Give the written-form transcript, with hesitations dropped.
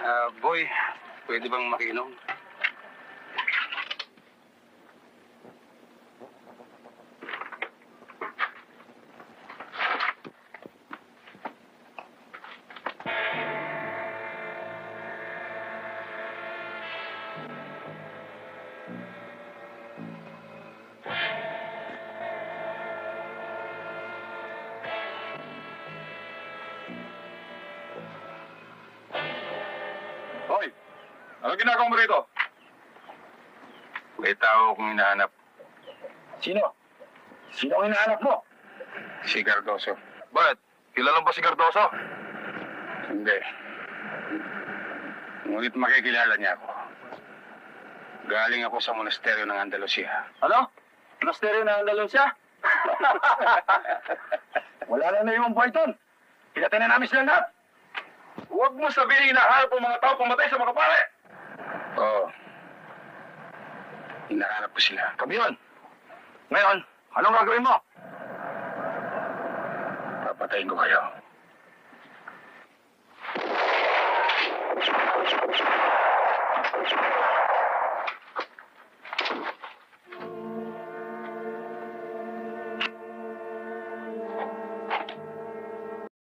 Boy, pwede bang makiinom? Hoy! Ano ginagawa mo rito? May tao akong hinahanap, Sino? Sino ang hinahanap mo? si Cardoso. Bakit? Kilala ba si Cardoso? Hindi. Ngunit makikilala niya ako. Galing ako sa monasteryo ng Andalusia. Ano? Monasteryo na Andalusia? Wala na na yung buhay doon. Pinatay na namin sila lahat. Huwag mo sabihin na hinahanap ang mga tao pumatay sa mga pare. Oo. Hinahanap ko sila. Kami yun. Ngayon, anong gagawin mo? Papatayin ko kayo.